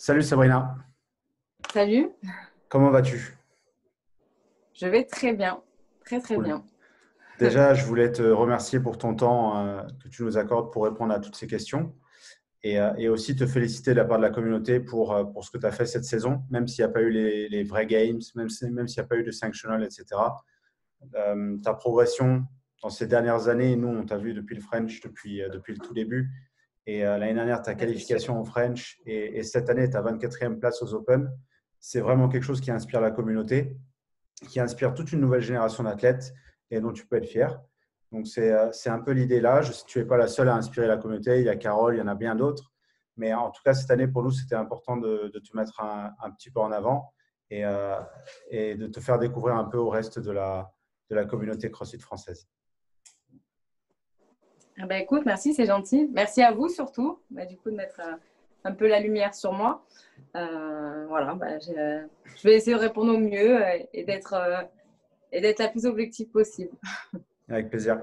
Salut Sabrina, Salut, comment vas-tu? je vais très bien, très très Cool. bien. Déjà, je voulais te remercier pour ton temps que tu nous accordes pour répondre à toutes ces questions et aussi te féliciter de la part de la communauté pour ce que tu as fait cette saison, même s'il n'y a pas eu les vrais games, même s'il n'y a pas eu de sanctional, etc. Ta progression dans ces dernières années, nous, on t'a vu depuis le French, depuis le tout début. Et l'année dernière, ta Ouais, c'est sûr. qualification au French et cette année, ta 24e place aux Open. C'est vraiment quelque chose qui inspire la communauté, qui inspire toute une nouvelle génération d'athlètes et dont tu peux être fier. Donc, c'est un peu l'idée là. Tu n'es pas la seule à inspirer la communauté. Il y a Carole, il y en a bien d'autres. Mais en tout cas, cette année, pour nous, c'était important de te mettre un petit peu en avant et, euh, et de te faire découvrir un peu au reste de la communauté CrossFit française. Ah bah, écoute, merci, c'est gentil. Merci à vous surtout, du coup, de mettre un peu la lumière sur moi. Voilà, je vais essayer de répondre au mieux et d'être la plus objective possible. Avec plaisir.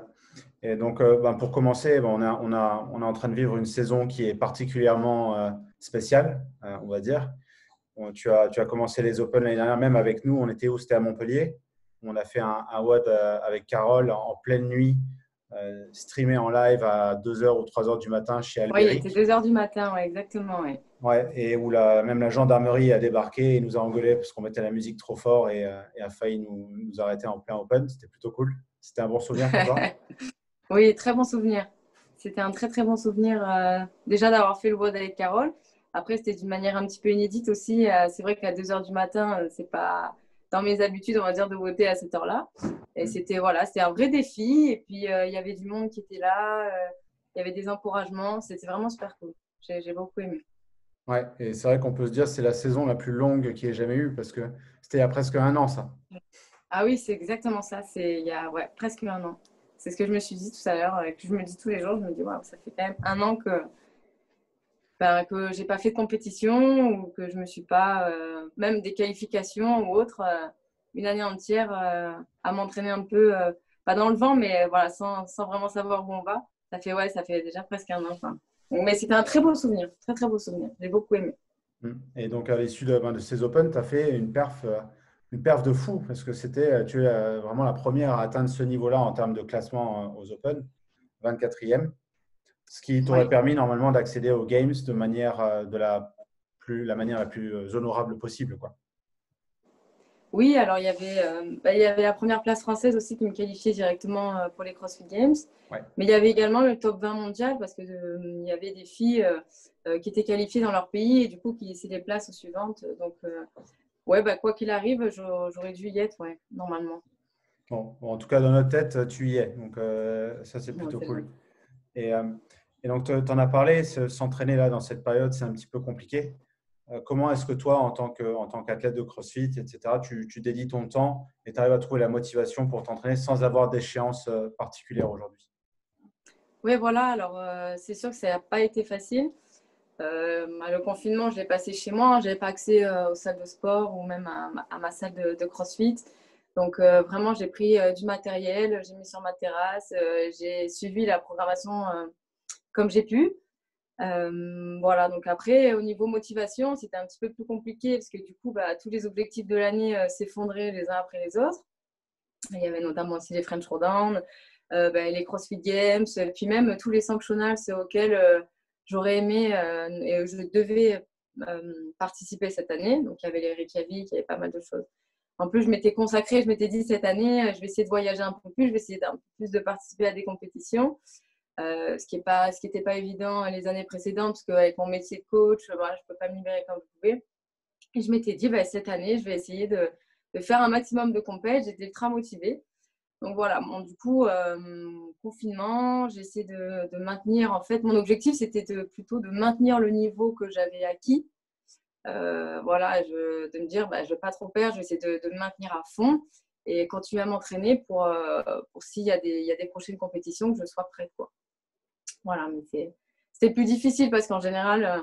Et donc, pour commencer, on est en train de vivre une saison qui est particulièrement spéciale, on va dire. Bon, tu as commencé les Open l'année dernière, même avec nous. On était où? C'était à Montpellier. On a fait un WOD avec Carole en pleine nuit, streamé en live à 2 heures ou 3 heures du matin chez Oui, il était Albéric. 2 heures du matin, ouais, exactement. Ouais. Ouais, et où même la gendarmerie a débarqué et nous a engueulé parce qu'on mettait la musique trop fort et a failli nous arrêter en plein Open. C'était plutôt cool. C'était un bon souvenir pour toi? Oui, très bon souvenir. C'était un très très bon souvenir déjà d'avoir fait le WOD avec Carole. Après, c'était d'une manière un petit peu inédite aussi. C'est vrai qu'à 2 heures du matin, c'est pas dans mes habitudes, on va dire, de voter à cette heure-là. Et c'était voilà, c'était un vrai défi. Et puis, il y avait du monde qui était là. Il y avait des encouragements. C'était vraiment super cool. J'ai beaucoup aimé. Ouais, et c'est vrai qu'on peut se dire que c'est la saison la plus longue qu'il y ait jamais eu parce que c'était il y a presque un an, ça. Ah oui, c'est exactement ça. C'est il y a ouais, presque un an. C'est ce que je me suis dit tout à l'heure. Et que je me dis tous les jours. Je me dis, waouh, ça fait quand même un an que j'ai pas fait de compétition ou que je me suis pas, même des qualifications ou autres, une année entière à m'entraîner un peu, pas dans le vent, mais voilà, sans vraiment savoir où on va. Ouais, ça fait déjà presque un an. Enfin. Mais c'était un très beau souvenir, très très beau souvenir. J'ai beaucoup aimé. Mm. Et donc, à l'issue de ces Open, tu as fait une perf de fou parce que tu es vraiment la première à atteindre ce niveau-là en termes de classement aux Open, 24e, ce qui t'aurait Oui. permis normalement d'accéder aux Games de manière, la manière la plus honorable possible, quoi. Oui, alors il y avait la première place française aussi qui me qualifiait directement pour les CrossFit Games. Ouais. Mais il y avait également le top 20 mondial parce que il y avait des filles qui étaient qualifiées dans leur pays et du coup qui laissaient des places aux suivantes. Donc, ouais, quoi qu'il arrive, j'aurais dû y être, ouais, normalement. Bon, en tout cas, dans notre tête, tu y es. Donc, ça, c'est Non, plutôt c'est cool. gentil. Et, euh, et donc, tu en as parlé, s'entraîner là dans cette période, c'est un petit peu compliqué. Comment est-ce que toi, en tant qu'athlète de CrossFit, etc., tu dédies ton temps et tu arrives à trouver la motivation pour t'entraîner sans avoir d'échéance particulière aujourd'hui? Oui, voilà, alors c'est sûr que ça n'a pas été facile. Le confinement, je l'ai passé chez moi. Je n'avais pas accès aux salles de sport ou même à ma salle de CrossFit. Donc, vraiment, j'ai pris du matériel, j'ai mis sur ma terrasse, j'ai suivi la programmation comme j'ai pu. Voilà, donc après, au niveau motivation, c'était un petit peu plus compliqué parce que du coup, tous les objectifs de l'année s'effondraient les uns après les autres. Il y avait notamment aussi les French Throwdown, les CrossFit Games, puis même tous les sanctionals auxquels j'aurais aimé et je devais participer cette année. Donc, il y avait les Reykjavik, il y avait pas mal de choses. En plus, je m'étais consacrée, je m'étais dit cette année, je vais essayer de voyager un peu plus, je vais essayer d'un peu plus de participer à des compétitions, ce qui n'était pas évident les années précédentes, parce qu'avec mon métier de coach, voilà, je ne peux pas me libérer comme je pouvais. Et je m'étais dit, cette année, je vais essayer de faire un maximum de compètes. J'étais ultra motivée. Donc voilà, bon, du coup, confinement, j'ai essayé de maintenir, en fait, mon objectif, c'était plutôt de maintenir le niveau que j'avais acquis. Voilà, de me dire, je ne vais pas trop perdre, je vais essayer de me maintenir à fond et continuer à m'entraîner pour s'il y a il y a des prochaines compétitions, que je sois prête, quoi. Voilà, mais c'était plus difficile parce qu'en général,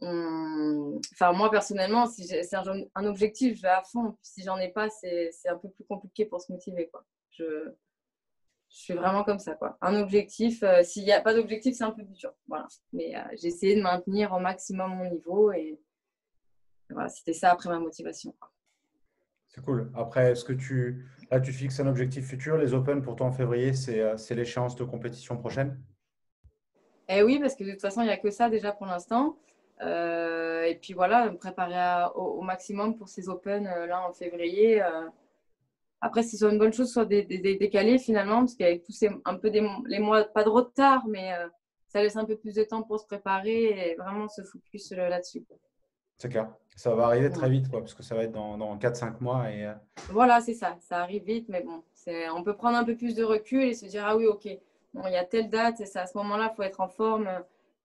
enfin, moi, personnellement, si c'est un objectif, je vais à fond. Si j'en ai pas, c'est un peu plus compliqué pour se motiver, quoi. Je suis vraiment comme ça, quoi. Un objectif, s'il n'y a pas d'objectif, c'est un peu plus dur. Voilà. Mais j'ai essayé de maintenir au maximum mon niveau Voilà, c'était ça après ma motivation. C'est cool. Après, là, tu fixes un objectif futur. Les Open pour toi en février, c'est l'échéance de compétition prochaine? Et oui, parce que de toute façon, il n'y a que ça déjà pour l'instant. Et puis voilà, me préparer au maximum pour ces Open là en février. Après, c'est soit une bonne chose, soit décalé finalement, parce qu'avec tous un peu les mois, pas de retard, mais ça laisse un peu plus de temps pour se préparer et vraiment se focus là-dessus. C'est clair. Ça va arriver très Ouais. vite, quoi, parce que ça va être dans 4-5 mois. Voilà, c'est ça. Ça arrive vite, mais bon, on peut prendre un peu plus de recul et se dire, ah oui, ok, bon, il y a telle date, et c'est à ce moment-là, il faut être en forme.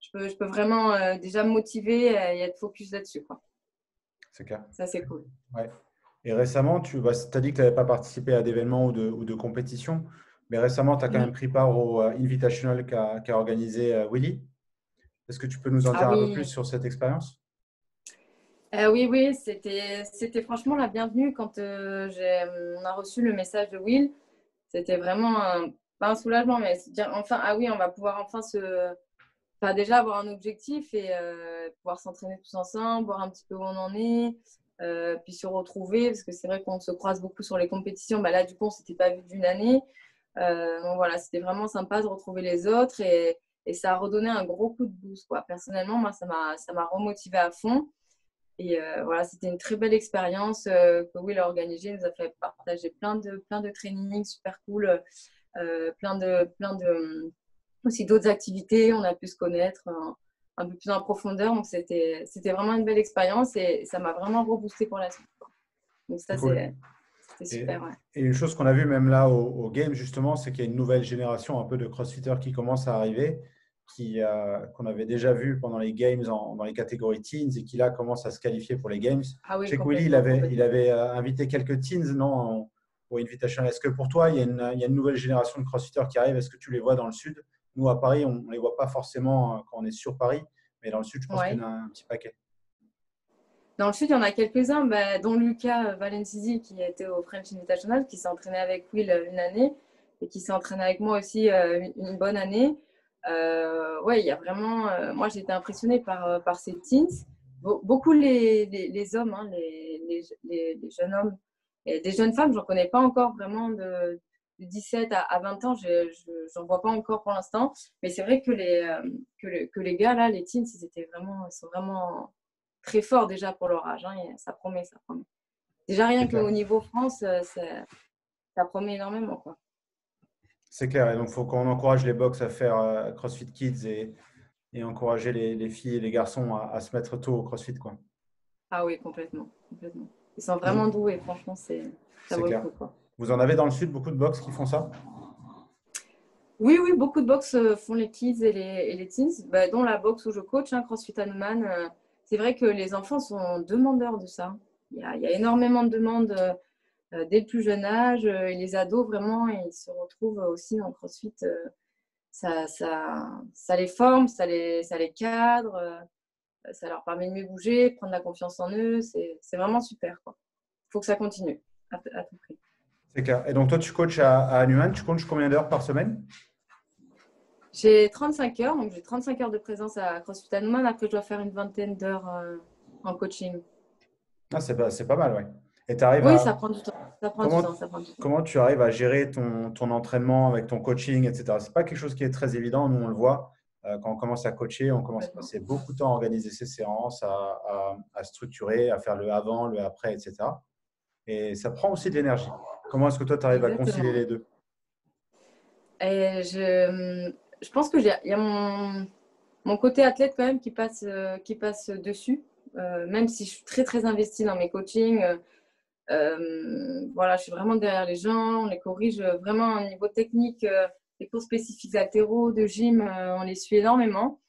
Je peux vraiment déjà me motiver et être focus là-dessus, quoi. C'est clair. Ça, c'est cool. Ouais. Et récemment, tu as dit que tu n'avais pas participé à d'événements ou de compétitions, mais récemment, tu as quand même Mhm. pris part au Invitational qu'a organisé Willy. Est-ce que tu peux nous en Ah dire un peu plus oui, sur cette expérience? Oui, oui, c'était franchement la bienvenue quand on a reçu le message de Will. C'était vraiment pas un soulagement, mais se dire enfin, ah oui, on va pouvoir enfin, déjà avoir un objectif et pouvoir s'entraîner tous ensemble, voir un petit peu où on en est, puis se retrouver, parce que c'est vrai qu'on se croise beaucoup sur les compétitions. Bah, là, du coup, on ne s'était pas vu d'une année. Donc voilà, c'était vraiment sympa de retrouver les autres et ça a redonné un gros coup de boost, quoi. Personnellement, moi, ça m'a remotivé à fond. Et voilà, c'était une très belle expérience que Will a organisée. Il nous a fait partager plein de trainings super cool, plein de aussi d'autres activités. On a pu se connaître un peu plus en profondeur. Donc, c'était vraiment une belle expérience et ça m'a vraiment reboosté pour la suite. Donc, ça, C'est cool. c'était Et, super. Ouais. et une chose qu'on a vu même là au Game, justement, c'est qu'il y a une nouvelle génération un peu de CrossFitters qui commence à arriver, qu'on avait déjà vu pendant les Games dans les catégories Teens et qui là commence à se qualifier pour les Games. Ah Je oui, sais que Willy, complètement, il complètement. avait invité quelques Teens, non, au Invitation. Est-ce que pour toi, il y a une nouvelle génération de CrossFitters qui arrive? Est-ce que tu les vois dans le Sud? Nous, à Paris, on ne les voit pas forcément quand on est sur Paris, mais dans le Sud, je pense qu'il y Ouais. en a un petit paquet. Dans le sud, il y en a quelques-uns, bah, dont Lucas Valencisi qui a été au French Invitational, qui s'est entraîné avec Will une année et qui s'est entraîné avec moi aussi une bonne année. Ouais, il y a vraiment. Moi, j'ai été impressionnée par ces teens. Beaucoup les hommes, hein, les jeunes hommes et des jeunes femmes, j'en connais pas encore vraiment de 17 à 20 ans, j'en vois pas encore pour l'instant. Mais c'est vrai que que les gars, là, les teens, ils sont vraiment très forts déjà pour leur âge. Hein, et ça promet, ça promet. Déjà, C'est rien clair. qu'au niveau France, ça promet énormément, quoi. C'est clair. Et donc, il faut qu'on encourage les box à faire CrossFit Kids et encourager les filles et les garçons à se mettre tôt au CrossFit, quoi. Ah oui, complètement, complètement. Ils sont vraiment Vous- doués, franchement, ça C'est vaut le clair. coup, quoi. Vous en avez dans le sud beaucoup de box qui font ça? Oui, oui, beaucoup de box font les kids et les teens, bah, dont la box où je coach, hein, CrossFit Hanuman. C'est vrai que les enfants sont demandeurs de ça. Il y a énormément de demandes dès le plus jeune âge. Et les ados, vraiment, ils se retrouvent aussi dans le CrossFit. Ça les forme, ça les cadre, ça leur permet de mieux bouger, de prendre la confiance en eux. C'est vraiment super, quoi. Il faut que ça continue à tout prix. C'est clair. Et donc, toi, tu coaches à Hanuman, tu coaches combien d'heures par semaine? J'ai 35 heures, donc j'ai 35 heures de présence à CrossFit Hanuman. Après, je dois faire une vingtaine d'heures en coaching. Ah, c'est pas mal, ouais. Et tu arrives Oui, à. ça prend du temps. Ça prend du temps, Comment, ça prend du temps. comment tu arrives à gérer ton entraînement avec ton coaching, etc. C'est pas quelque chose qui est très évident. Nous, on le voit. Quand on commence à coacher, on commence à Complètement. passer beaucoup de temps à organiser ses séances, à structurer, à faire le avant, le après, etc. Et ça prend aussi de l'énergie. Comment est-ce que toi, tu arrives à concilier Exactement. les deux? Et je pense que il y a mon côté athlète quand même qui passe dessus. Même si je suis très très investie dans mes coachings, voilà, je suis vraiment derrière les gens, on les corrige vraiment au niveau technique, les cours spécifiques d'haltéro, de gym, on les suit énormément.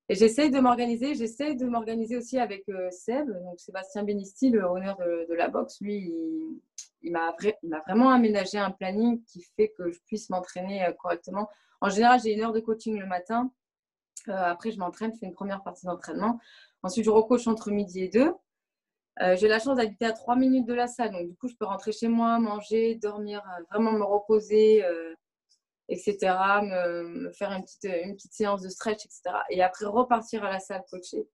Et j'essaie de m'organiser aussi avec Seb, donc Sébastien Benisti, le honneur de la boxe. Lui, il m'a vraiment aménagé un planning qui fait que je puisse m'entraîner correctement. En général, j'ai une heure de coaching le matin. Après, je m'entraîne, je fais une première partie d'entraînement. Ensuite, je recoach entre midi et 2. J'ai la chance d'habiter à 3 minutes de la salle. Donc, du coup, je peux rentrer chez moi, manger, dormir, vraiment me reposer, etc. Me faire une petite séance de stretch, etc. Et après, repartir à la salle coacher,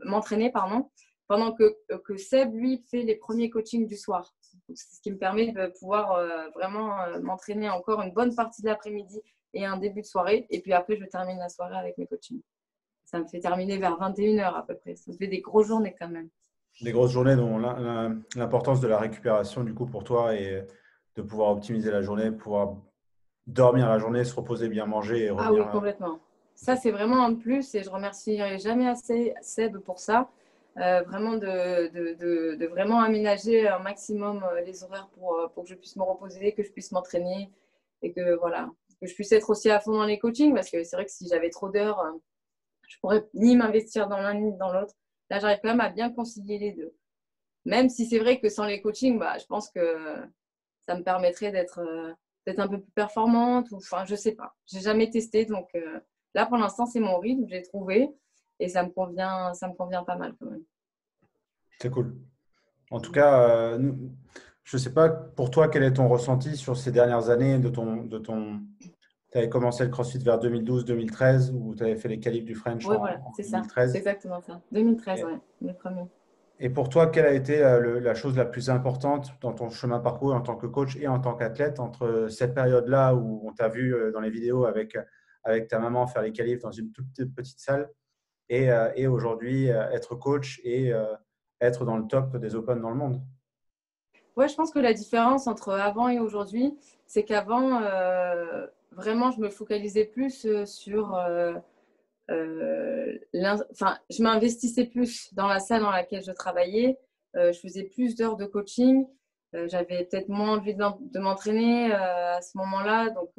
m'entraîner, pardon. pendant que Seb, lui, fait les premiers coachings du soir. C'est ce qui me permet de pouvoir vraiment m'entraîner encore une bonne partie de l'après-midi et un début de soirée. Et puis après, je termine la soirée avec mes coachings. Ça me fait terminer vers 21h à peu près. Ça me fait des grosses journées quand même. Des grosses journées dont l'importance de la récupération, du coup, pour toi, et de pouvoir optimiser la journée, pouvoir dormir la journée, se reposer, bien manger et Ah oui, revenir. complètement. Ça, c'est vraiment un plus et je remercierai jamais assez Seb pour ça. Vraiment de vraiment aménager un maximum les horaires pour que je puisse me reposer, que je puisse m'entraîner et que voilà, que je puisse être aussi à fond dans les coachings parce que c'est vrai que si j'avais trop d'heures, je pourrais ni m'investir dans l'un ni dans l'autre. Là, j'arrive quand même à bien concilier les deux. Même si c'est vrai que sans les coachings, bah, je pense que ça me permettrait d'être peut-être un peu plus performante ou enfin, je sais pas. J'ai jamais testé donc là pour l'instant, c'est mon rythme, j'ai trouvé et ça me convient pas mal quand même. C'est cool. En tout cas, je ne sais pas pour toi quel est ton ressenti sur ces dernières années tu avais commencé le CrossFit vers 2012-2013 ou tu avais fait les qualifs du French Ouais, voilà, en c'est ça. C'est 2013. exactement ça. 2013, Et, ouais, le premier. et pour toi, quelle a été la chose la plus importante dans ton chemin parcours en tant que coach et en tant qu'athlète entre cette période-là où on t'a vu dans les vidéos avec ta maman faire les qualifs dans une toute petite salle et aujourd'hui être coach et être dans le top des Open dans le monde? Ouais, je pense que la différence entre avant et aujourd'hui, c'est qu'avant, vraiment, je me focalisais plus sur enfin, je m'investissais plus dans la salle dans laquelle je travaillais. Je faisais plus d'heures de coaching. J'avais peut-être moins envie de m'entraîner à ce moment-là. Donc,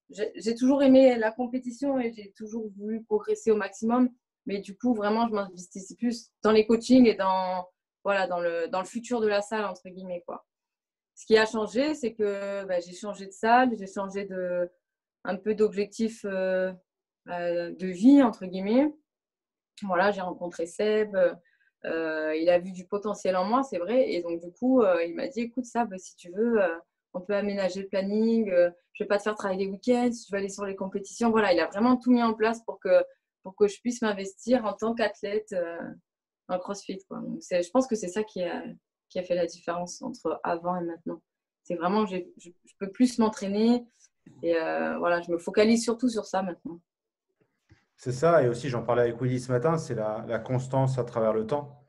j'ai toujours aimé la compétition et j'ai toujours voulu progresser au maximum. Mais du coup, vraiment, je m'investissais plus dans les coachings et voilà, dans le futur de la salle, entre guillemets, quoi. Ce qui a changé, c'est que bah, j'ai changé de salle, j'ai changé un peu d'objectif de vie, entre guillemets. Voilà, j'ai rencontré Seb, il a vu du potentiel en moi, c'est vrai. Et donc, du coup, il m'a dit, écoute, Seb, si tu veux, on peut aménager le planning. Je ne vais pas te faire travailler les week-ends, si tu veux aller sur les compétitions. Voilà, il a vraiment tout mis en place pour que je puisse m'investir en tant qu'athlète en CrossFit, quoi. Donc, je pense que c'est ça qui a fait la différence entre avant et maintenant. C'est vraiment, je peux plus m'entraîner et voilà, je me focalise surtout sur ça maintenant. C'est ça, et aussi j'en parlais avec Willy ce matin, c'est la constance à travers le temps.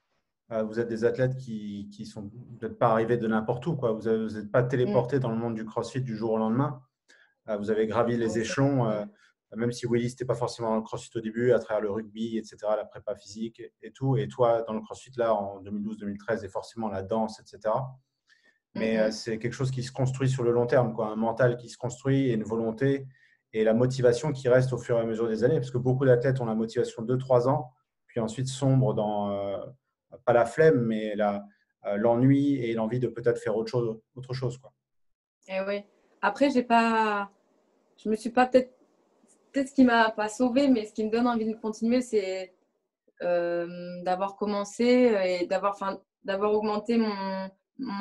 Vous êtes des athlètes qui sont peut-être pas arrivés de n'importe où, quoi. Vous n'êtes pas Mm. téléportés dans le monde du CrossFit du jour au lendemain. Vous avez gravi les Ouais, échelons, mm. même si Willy n'était pas forcément dans le CrossFit au début, à travers le rugby, etc., la prépa physique et tout. Et toi, dans le CrossFit, là, en 2012-2013, et forcément la danse, etc. Mm, Mais mm. c'est quelque chose qui se construit sur le long terme, quoi. Un mental qui se construit et une volonté et la motivation qui reste au fur et à mesure des années. Parce que beaucoup d'athlètes ont la motivation de 2-3 ans, puis ensuite sombrent dans, pas la flemme, mais l'ennui et l'envie de peut-être faire autre chose, quoi. Et oui. Après, je me suis pas peut-être ce qui m'a pas sauvée, mais ce qui me donne envie de continuer, c'est d'avoir commencé et d'avoir augmenté mon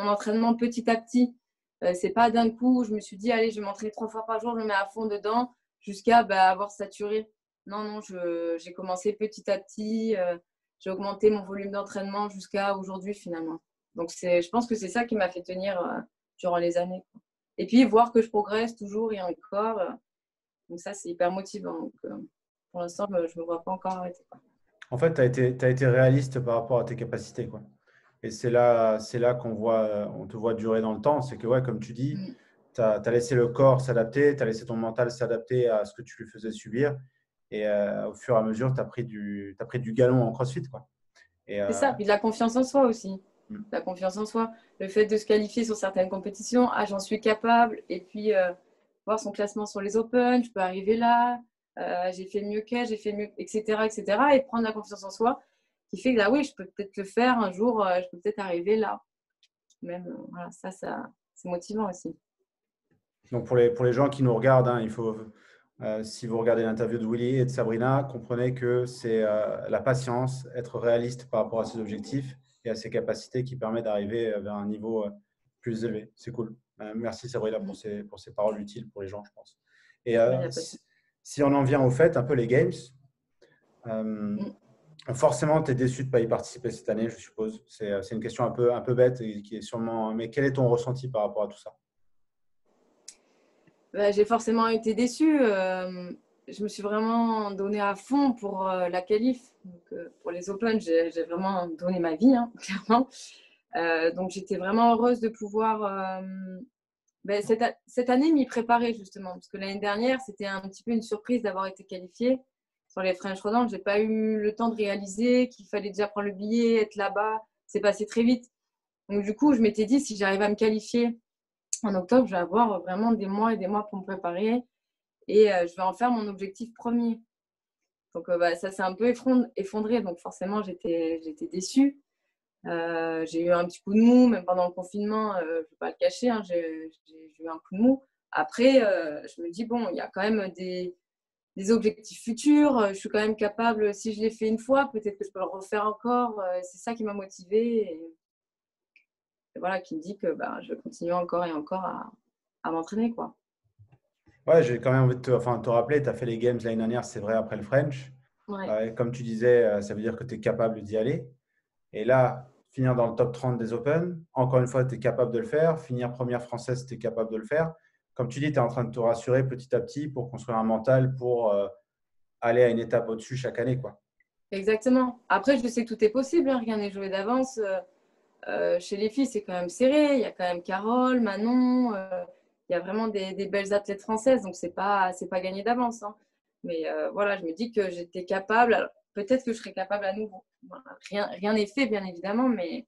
entraînement petit à petit. C'est pas d'un coup, je me suis dit, allez, je vais m'entraîner 3 fois par jour, je me mets à fond dedans jusqu'à bah, avoir saturé. Non, non, j'ai commencé petit à petit. J'ai augmenté mon volume d'entraînement jusqu'à aujourd'hui finalement. Donc, je pense que c'est ça qui m'a fait tenir durant les années, quoi. Et puis, voir que je progresse toujours et encore. Donc, ça, c'est hyper motivant. Donc, pour l'instant, je me vois pas encore arrêter, quoi. En fait, tu as été réaliste par rapport à tes capacités, quoi. Et c'est là qu'on voit, on te voit durer dans le temps. C'est que, ouais, comme tu dis, Mm. tu as laissé le corps s'adapter, tu as laissé ton mental s'adapter à ce que tu lui faisais subir. Et au fur et à mesure, t'as pris du galon en CrossFit, quoi. Et, C'est ça, puis de la confiance en soi aussi. mm, La confiance en soi. Le fait de se qualifier sur certaines compétitions, ah, j'en suis capable. Et puis, voir son classement sur les Open, je peux arriver là. J'ai fait mieux qu'elle, j'ai fait mieux, etc., etc. Et prendre la confiance en soi qui fait que là, oui, je peux peut-être le faire un jour, je peux peut-être arriver là. Même, voilà, ça c'est motivant aussi. donc, pour les gens qui nous regardent, hein, si vous regardez l'interview de Willy et de Sabrina, comprenez que c'est la patience, être réaliste par rapport à ses objectifs et à ses capacités qui permet d'arriver vers un niveau plus élevé. C'est cool. Merci Sabrina Mm. pour ces paroles utiles pour les gens, je pense. Et Ouais, y a pas de... si on en vient au fait, un peu les games, euh, Mm. Forcément, tu es déçu de ne pas y participer cette année, je suppose. C'est une question un peu bête et qui est sûrement. Mais quel est ton ressenti par rapport à tout ça? Bah, j'ai forcément été déçue. Je me suis vraiment donnée à fond pour la qualif. Donc, pour les Open, j'ai vraiment donné ma vie, hein, clairement. Donc, j'étais vraiment heureuse de pouvoir cette année m'y préparer justement. Parce que l'année dernière, c'était un petit peu une surprise d'avoir été qualifiée. Sur les French Rodans, je n'ai pas eu le temps de réaliser qu'il fallait déjà prendre le billet, être là-bas. C'est passé très vite. Donc, du coup, je m'étais dit, si j'arrive à me qualifier en octobre, je vais avoir vraiment des mois et des mois pour me préparer et je vais en faire mon objectif premier. Donc, ça s'est un peu effondré. Donc, forcément, j'étais déçue. J'ai eu un petit coup de mou, même pendant le confinement, je ne vais pas le cacher, hein, j'ai eu un coup de mou. Après, je me dis, bon, il y a quand même des objectifs futurs. Je suis quand même capable, si je l'ai fait une fois, peut-être que je peux le refaire encore. C'est ça qui m'a motivée. Et voilà, qui me dit que je continue encore et encore à m'entraîner, quoi. Ouais, j'ai quand même envie de te rappeler, tu as fait les Games l'année dernière, c'est vrai, après le French. Ouais. Comme tu disais, ça veut dire que tu es capable d'y aller. Et là, finir dans le top 30 des Open, encore une fois, tu es capable de le faire. Finir première française, tu es capable de le faire. Comme tu dis, tu es en train de te rassurer petit à petit pour construire un mental pour aller à une étape au-dessus chaque année, quoi. Exactement. Après, je sais que tout est possible, hein, rien n'est joué d'avance. Chez les filles, c'est quand même serré. Il y a quand même Carole, Manon. Il y a vraiment des belles athlètes françaises, donc c'est pas gagné d'avance, hein. Mais voilà, je me dis que j'étais capable. Alors, peut-être que je serais capable à nouveau. Voilà. Rien n'est fait, bien évidemment, mais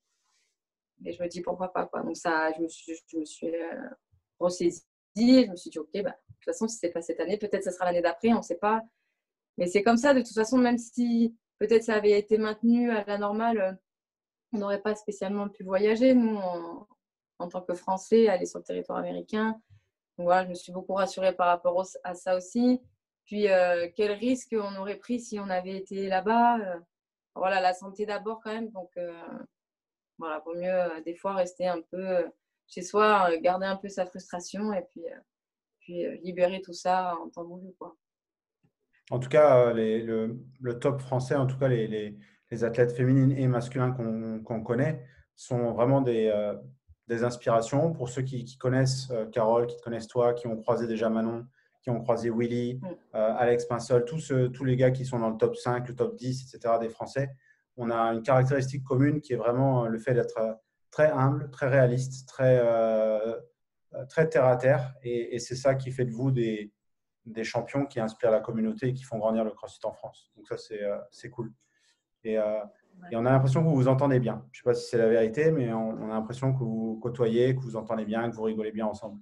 je me dis pourquoi pas, quoi. Donc ça, je me suis ressaisie. Je me suis dit, ok, de toute façon, si c'est pas cette année, peut-être que ce sera l'année d'après, on ne sait pas. Mais c'est comme ça, de toute façon, même si peut-être ça avait été maintenu à la normale, on n'aurait pas spécialement pu voyager, nous, en tant que Français, aller sur le territoire américain. Donc voilà, je me suis beaucoup rassurée par rapport à ça aussi. Puis, quel risque on aurait pris si on avait été là-bas. Voilà, la santé d'abord quand même. Donc, voilà, vaut mieux des fois rester un peu chez soi, garder un peu sa frustration et puis libérer tout ça en temps voulu, quoi. En tout cas, le top français, en tout cas les athlètes féminines et masculins qu'on connaît, sont vraiment des inspirations pour ceux qui connaissent Carole, qui te connaissent toi, qui ont croisé déjà Manon, qui ont croisé Willy, Mm. Alex Pinsol, tous les gars qui sont dans le top 5, le top 10, etc. des Français. On a une caractéristique commune qui est vraiment le fait d'être très humble, très réaliste, très terre à terre. Et c'est ça qui fait de vous des champions qui inspirent la communauté et qui font grandir le CrossFit en France. Donc ça, c'est cool. Et, euh, Ouais. et on a l'impression que vous vous entendez bien. Je ne sais pas si c'est la vérité, mais on a l'impression que vous côtoyez, que vous entendez bien, que vous rigolez bien ensemble.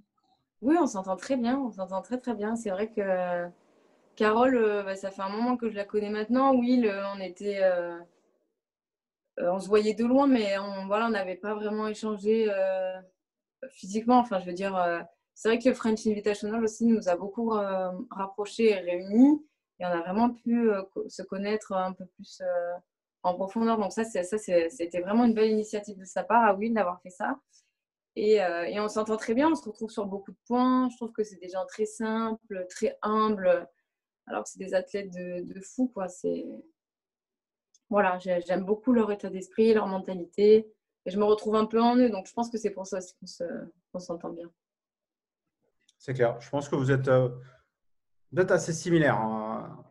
Oui, on s'entend très bien, on s'entend très très bien. C'est vrai que Carole, ça fait un moment que je la connais maintenant. Oui, on se voyait de loin, mais voilà, on n'avait pas vraiment échangé physiquement. Enfin, je veux dire, c'est vrai que le French Invitational aussi nous a beaucoup rapprochés et réunis. Et on a vraiment pu se connaître un peu plus en profondeur. Donc c'était vraiment une belle initiative de sa part, à Will, d'avoir fait ça. Et on s'entend très bien, on se retrouve sur beaucoup de points. Je trouve que c'est des gens très simples, très humbles, alors que c'est des athlètes de fou, quoi. Voilà, j'aime beaucoup leur état d'esprit, leur mentalité. Et je me retrouve un peu en eux, donc je pense que c'est pour ça aussi qu'on s'entend bien. C'est clair. Je pense que vous êtes assez similaires, hein.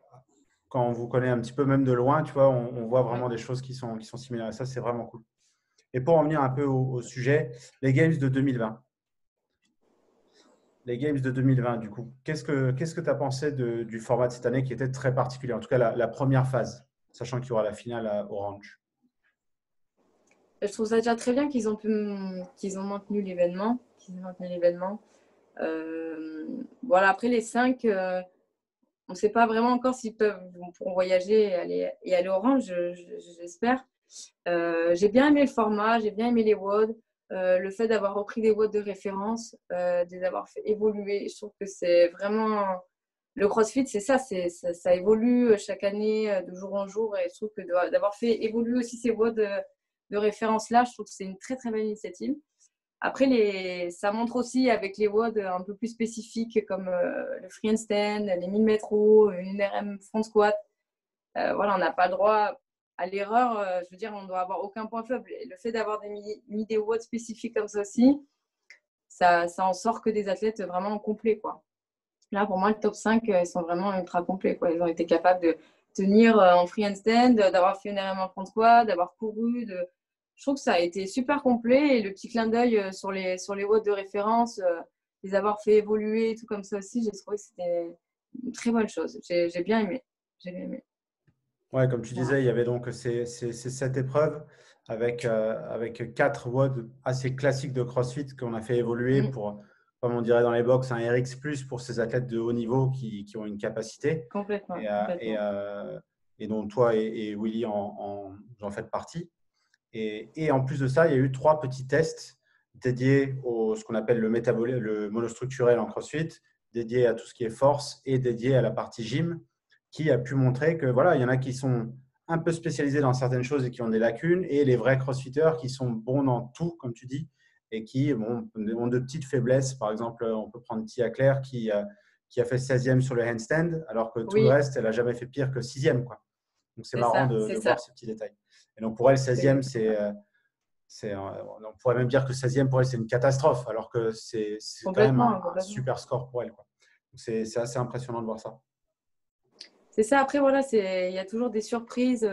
Quand on vous connaît un petit peu, même de loin, tu vois, on voit Ouais. vraiment des choses qui sont similaires. Et ça, c'est vraiment cool. Et pour en venir un peu au sujet, les Games de 2020. Les Games de 2020, du coup, qu'est-ce que tu as pensé du format de cette année qui était très particulier, en tout cas la première phase, sachant qu'il y aura la finale à Orange. Je trouve ça déjà très bien qu'ils ont maintenu l'événement. Voilà, après les 5, on ne sait pas vraiment encore s'ils pourront voyager et aller au Orange, j'espère. J'ai bien aimé le format, j'ai bien aimé les WOD, le fait d'avoir repris des WOD de référence, de les avoir fait évoluer. Je trouve que c'est vraiment le CrossFit, c'est ça, ça évolue chaque année, de jour en jour, et je trouve que d'avoir fait évoluer aussi ces WOD de référence là, je trouve que c'est une très très belle initiative. Après, ça montre aussi avec les WOD un peu plus spécifiques comme le free handstand, les 1000 mètres hauts, une RM front squat. Voilà, on n'a pas le droit à l'erreur, je veux dire, on ne doit avoir aucun point faible. Et le fait d'avoir mis des watts spécifiques comme ça aussi, ça en sort que des athlètes vraiment complets, quoi. Là, pour moi, le top 5, ils sont vraiment ultra complets, quoi. Ils ont été capables de tenir en free handstand, d'avoir fait une RM en front squat, d'avoir couru. Je trouve que ça a été super complet. Et le petit clin d'œil sur les watts de référence, les avoir fait évoluer, tout comme ça aussi, j'ai trouvé que c'était une très bonne chose. J'ai bien aimé. J'ai bien aimé. Ouais, comme tu Voilà. disais, il y avait donc cette épreuve avec 4 WOD assez classiques de CrossFit qu'on a fait évoluer Mm, pour, comme on dirait dans les box, un RX+, pour ces athlètes de haut niveau qui ont une capacité complètement, et, complètement. et dont toi et Willy vous en faites partie. Et en plus de ça, il y a eu 3 petits tests dédiés au ce qu'on appelle le monostructurel en CrossFit, dédiés à tout ce qui est force et dédiés à la partie gym, qui a pu montrer que voilà, il y en a qui sont un peu spécialisés dans certaines choses et qui ont des lacunes, et les vrais crossfitters qui sont bons dans tout, comme tu dis, et qui ont de petites faiblesses. Par exemple, on peut prendre Tia Claire qui a fait 16e sur le handstand, alors que tout le Oui, reste, elle n'a jamais fait pire que 6e, quoi. Donc, c'est c'est marrant ça, de c'est voir ça. ces petits détails. Et donc, pour elle, C'est 16e, exactement ça. on pourrait même dire que 16e, pour elle, c'est une catastrophe, alors que c'est quand même Complètement, un complètement. super score pour elle, quoi. Donc, c'est assez impressionnant de voir ça. C'est ça. Après, voilà, il y a toujours des surprises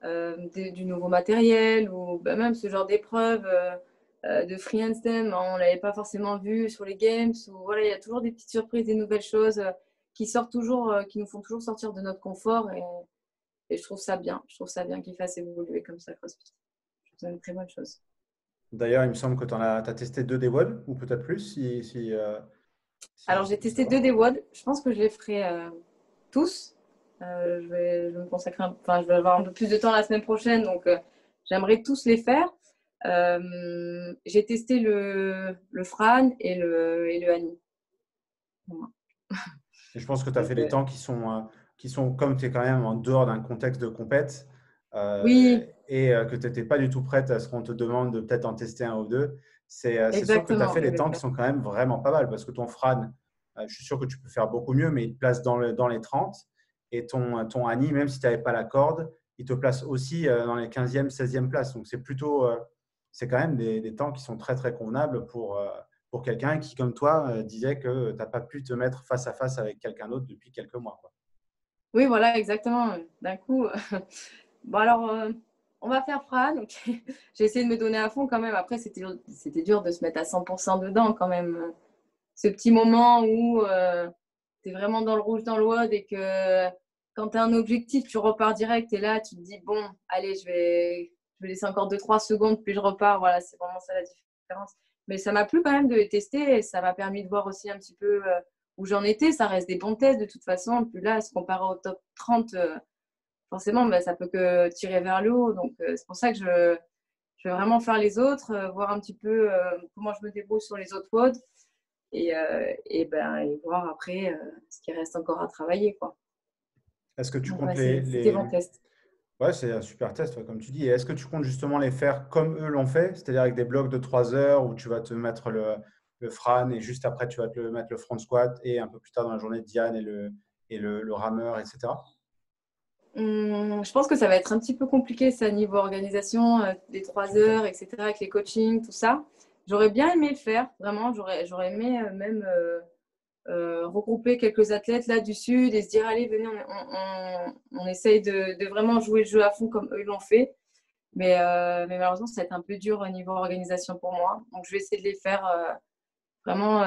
du nouveau matériel ou bah, même ce genre d'épreuve de free handstand. On ne l'avait pas forcément vu sur les games. Ou, voilà, il y a toujours des petites surprises, des nouvelles choses qui sortent toujours, qui nous font toujours sortir de notre confort. Et je trouve ça bien. Je trouve ça bien qu'ils fassent évoluer comme ça, CrossFit. Je trouve ça une très bonne chose. D'ailleurs, il me semble que tu as testé 2 des WOD, ou peut-être plus, Alors, si j'ai tu peux testé savoir. 2D WOD. Je pense que je les ferai tous. Je vais me consacrer, enfin, je vais avoir un peu plus de temps la semaine prochaine, donc j'aimerais tous les faire. J'ai testé le Fran et le Annie. Voilà. Et je pense que tu as Donc, fait des temps qui sont comme tu es quand même en dehors d'un contexte de compète oui, et que tu n'étais pas du tout prête à ce qu'on te demande de peut-être en tester un ou deux. C'est sûr que tu as exactement, fait des temps qui sont quand même vraiment pas mal parce que ton Fran, je suis sûr que tu peux faire beaucoup mieux, mais il te place dans les 30. Et ton Annie, même si tu n'avais pas la corde, il te place aussi dans les 15e, 16e places. Donc c'est quand même des temps qui sont très, très convenables pour quelqu'un qui, comme toi, disait que tu n'as pas pu te mettre face à face avec quelqu'un d'autre depuis quelques mois, quoi. oui, voilà, exactement. D'un coup, bon alors, on va faire Fran. Donc, j'ai essayé de me donner à fond quand même. Après, c'était dur de se mettre à 100% dedans quand même. Ce petit moment où tu es vraiment dans le rouge, dans le WOD et que quand tu as un objectif, tu repars direct et là, tu te dis, bon, allez, je vais laisser encore 2-3 secondes, puis je repars. Voilà, c'est vraiment ça la différence. Mais ça m'a plu quand même de les tester et ça m'a permis de voir aussi un petit peu où j'en étais. Ça reste des bons tests de toute façon. Puis là, se comparer au top 30, forcément, bah, ça peut que tirer vers le haut. Donc, c'est pour ça que je vais vraiment faire les autres, voir un petit peu comment je me débrouille sur les autres WOD et voir après ce qui reste encore à travailler, quoi. Est-ce que tu Donc, comptes ouais, c'était bon test. Ouais, c'est un super test, ouais, comme tu dis. Et est-ce que tu comptes justement les faire comme eux l'ont fait, c'est-à-dire avec des blocs de 3 heures où tu vas te mettre le Fran et juste après tu vas te mettre le front squat et un peu plus tard dans la journée Diane et le rameur, etc. Je pense que ça va être un petit peu compliqué, ça, niveau organisation, des Tu 3 m'étonnes. heures, etc., avec les coachings, tout ça. J'aurais bien aimé le faire, vraiment. J'aurais aimé même regrouper quelques athlètes là du Sud et se dire, allez, venez, on essaye de vraiment jouer le jeu à fond comme eux l'ont fait. Mais malheureusement, ça va être un peu dur au niveau organisation pour moi. Donc, je vais essayer de les faire vraiment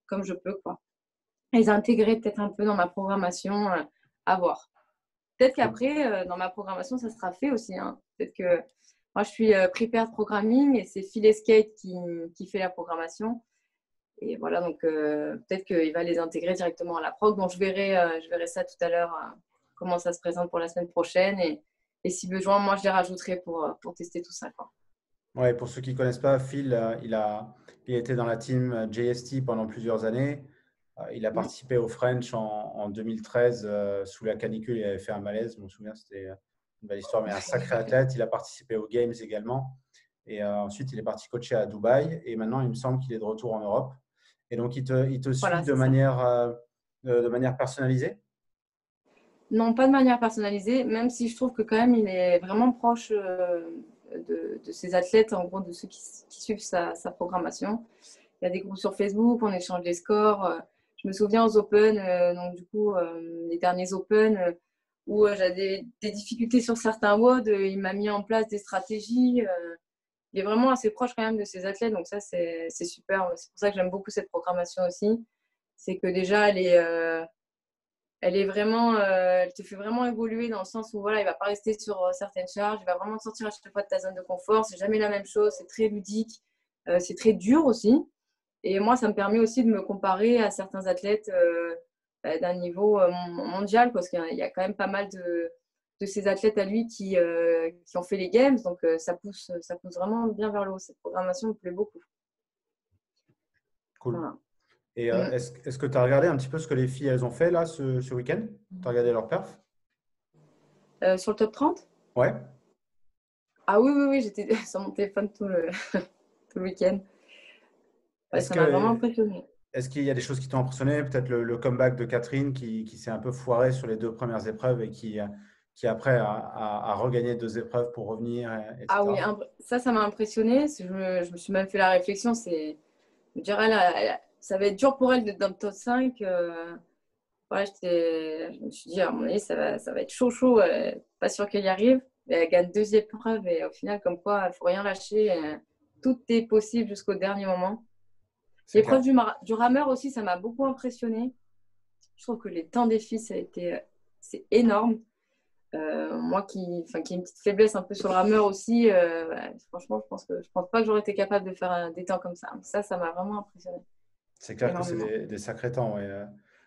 comme je peux, quoi. Les intégrer peut-être un peu dans ma programmation, à voir. Peut-être qu'après, dans ma programmation, ça sera fait aussi, hein. Peut-être que moi, je suis prepared programming et c'est Phil Skate qui fait la programmation. Et voilà, donc peut-être qu'il va les intégrer directement à la prog. Donc, je verrai ça tout à l'heure, comment ça se présente pour la semaine prochaine. Et si besoin, moi, je les rajouterai pour tester tout ça, quoi. Ouais, pour ceux qui ne connaissent pas, Phil, il a été dans la team JST pendant plusieurs années. Il a Mm. participé au French en 2013 sous la canicule. Il avait fait un malaise, je me souviens, c'était une belle histoire, mais un sacré athlète. Il a participé aux Games également. Et ensuite, il est parti coacher à Dubaï. Et maintenant, il me semble qu'il est de retour en Europe. Et donc, il te suit Voilà, c'est ça. de manière personnalisée? Non, pas de manière personnalisée, même si je trouve que quand même il est vraiment proche de ses athlètes, en gros de ceux qui suivent sa programmation. Il y a des groupes sur Facebook, on échange des scores. Je me souviens aux Open, donc du coup les derniers Open où j'avais des difficultés sur certains WOD, il m'a mis en place des stratégies. Il est vraiment assez proche quand même de ses athlètes, donc ça c'est super. C'est pour ça que j'aime beaucoup cette programmation aussi. C'est que déjà elle est vraiment, elle te fait vraiment évoluer dans le sens où voilà, il va pas rester sur certaines charges, il va vraiment te sortir à chaque fois de ta zone de confort. C'est jamais la même chose, c'est très ludique, c'est très dur aussi. Et moi, ça me permet aussi de me comparer à certains athlètes d'un niveau mondial, parce qu'il y a quand même pas mal de ces athlètes à lui qui ont fait les Games. Donc, ça pousse vraiment bien vers le haut. Cette programmation me plaît beaucoup. Cool. Voilà. Et est-ce que tu as regardé un petit peu ce que les filles elles ont fait là ce week-end? Tu as regardé leur perf? Sur le top 30? Ouais. Ah oui, j'étais sur mon téléphone tout le week-end. Ouais, Est-ce ça m'a vraiment que impressionné. est-ce qu'il y a des choses qui t'ont impressionné? Peut-être le comeback de Catherine qui s'est un peu foirée sur les 2 premières épreuves et qui après a regagné 2 épreuves pour revenir, Ah oui, etc. ça m'a impressionné. Je me suis même fait la réflexion. Je dirais, ça va être dur pour elle d'être dans le top 5. Voilà, je me suis dit, à mon avis, ça va être chaud, chaud. Pas sûr qu'elle y arrive. Mais elle gagne 2 épreuves et au final, comme quoi, il ne faut rien lâcher. Tout est possible jusqu'au dernier moment. C'est L'épreuve clair. du rameur aussi, ça m'a beaucoup impressionné. Je trouve que les temps des filles, c'est énorme. Moi qui ai une petite faiblesse un peu sur le rameur aussi, franchement, je pense pas que j'aurais été capable de faire des temps comme ça. Ça m'a vraiment impressionné C'est clair que c'est énormément. des sacrés temps. Ouais.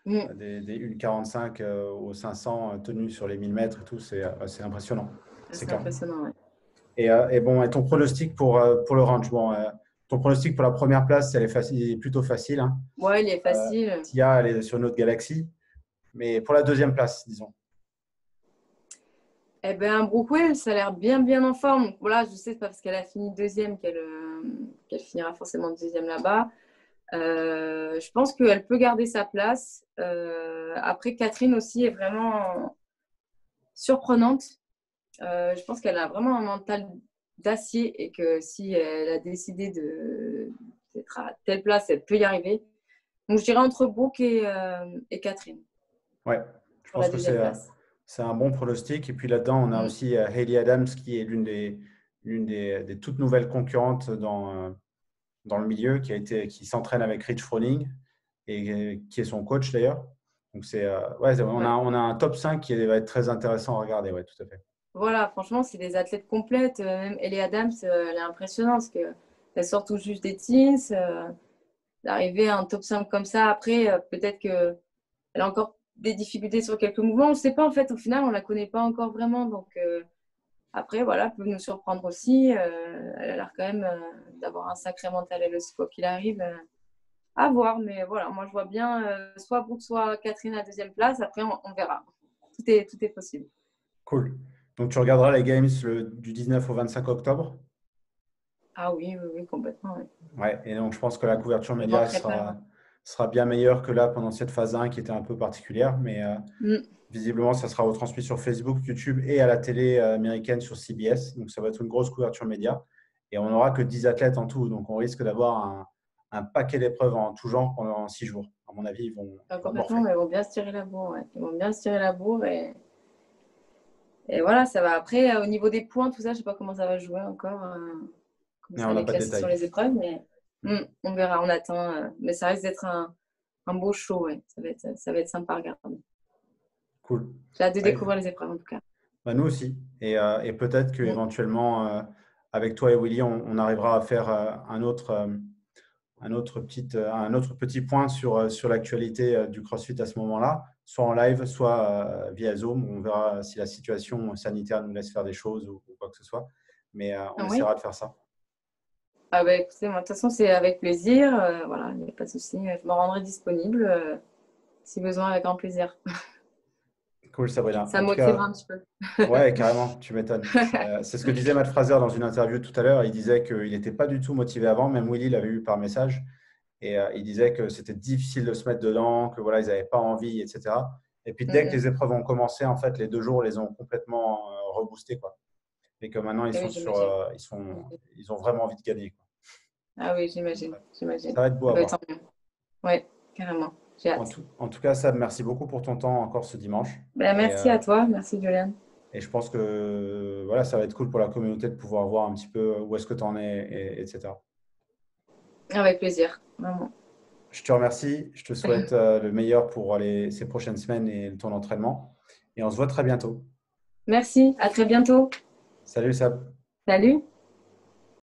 Mm. Des 1,45 aux 500 tenus sur les 1000 mètres et tout, c'est impressionnant. C'est C'est clair. impressionnant, ouais. Et bon, et ton pronostic pour le range? Bon, ton pronostic pour la première place, elle est facile, il est plutôt facile, hein. Ouais, il est facile. Tia, elle est sur une autre galaxie. Mais pour la deuxième place, disons. Eh ben, Brookwell, ça a l'air bien, bien en forme. Donc, voilà, je sais, c'est pas parce qu'elle a fini deuxième qu'elle finira forcément deuxième là-bas. Je pense qu'elle peut garder sa place. Après, Catherine aussi est vraiment surprenante. Je pense qu'elle a vraiment un mental d'acier et que si elle a décidé d'être à telle place, elle peut y arriver. Donc, je dirais entre Brooke et Catherine Ouais, je pour la pense que deuxième place. c'est un bon pronostic. Et puis là-dedans, on a Mm. aussi Hayley Adams, qui est l'une des toutes nouvelles concurrentes dans le milieu, qui s'entraîne avec Rich Froning et qui est son coach d'ailleurs. Donc, ouais, Ouais. on a un top 5 qui va être très intéressant à regarder. Ouais, tout à fait. Voilà, franchement, c'est des athlètes complètes. Même Ellie Adams, elle est impressionnante parce qu'elle sort tout juste des teens. D'arriver à un top 5 comme ça, après, peut-être qu'elle a encore des difficultés sur quelques mouvements. On ne sait pas, en fait, au final, on ne la connaît pas encore vraiment. Donc, après, voilà, elle peut nous surprendre aussi. Elle a l'air quand même d'avoir un sacré mental, elle aussi, quoi qu'il arrive. À voir, mais voilà, moi, je vois bien soit Brooke, soit Catherine à deuxième place. Après, on verra. Tout est possible. Cool. Donc, tu regarderas les Games du 19 au 25 octobre. Ah oui, complètement. Oui. Ouais, et donc je pense que la couverture Je ne média manquerai pas. sera bien meilleure que là pendant cette phase 1 qui était un peu particulière. Mais Mm. visiblement, ça sera retransmis sur Facebook, YouTube et à la télé américaine sur CBS. Donc ça va être une grosse couverture média. Et on n'aura que 10 athlètes en tout. Donc on risque d'avoir un paquet d'épreuves en tout genre pendant 6 jours. À mon avis, ils vont Complètement, morfler. mais ils vont bien se tirer la bourre. Ouais. Ils vont bien se tirer la bourre et voilà, ça va. Après, au niveau des points, tout ça, je ne sais pas comment ça va jouer encore, comment Mais ça on va n'a les pas de classer sur détails. les épreuves, mais on verra, on attend. Mais ça risque d'être un beau show, ouais. Ça va être sympa à regarder. Cool. J'ai hâte de Ouais. découvrir les épreuves, en tout cas. Bah, nous aussi. Et peut-être Mm. qu'éventuellement, avec toi et Willy, on arrivera à faire un autre petit point sur l'actualité du CrossFit à ce moment-là, soit en live, soit via Zoom. On verra si la situation sanitaire nous laisse faire des choses ou quoi que ce soit. Mais on Ah oui. essaiera de faire ça. Ah bah écoutez, moi, de toute façon, c'est avec plaisir. Voilà, il n'y a pas de souci. Je me rendrai disponible si besoin, avec grand plaisir. Cool, Sabrina. Ça En me tout motivera cas, un petit peu. ouais, carrément, tu m'étonnes. C'est ce que disait Matt Fraser dans une interview tout à l'heure. Il disait qu'il n'était pas du tout motivé avant. Même Willy l'avait eu par message. Et il disait que c'était difficile de se mettre dedans, que voilà, ils n'avaient pas envie, etc. Et puis, Mm, dès que mm. les épreuves ont commencé, en fait, les 2 jours les ont complètement reboostés, quoi. Et que maintenant, Oui, j'imagine. ils ont vraiment envie de gagner, quoi. Ah oui, j'imagine. J'imagine. Ça va être beau à Bah, voir. tant mieux. Ouais, carrément. J'ai En hâte. tout, en tout cas, Sam, merci beaucoup pour ton temps encore ce dimanche. Bah, Et, merci à toi. Merci, Juliane. et je pense que voilà, ça va être cool pour la communauté de pouvoir voir un petit peu où est-ce que tu en es, etc. Avec plaisir. Vraiment. Je te remercie. Je te souhaite le meilleur pour ces prochaines semaines et ton entraînement. Et on se voit très bientôt. Merci. À très bientôt. Salut, Sam. Salut.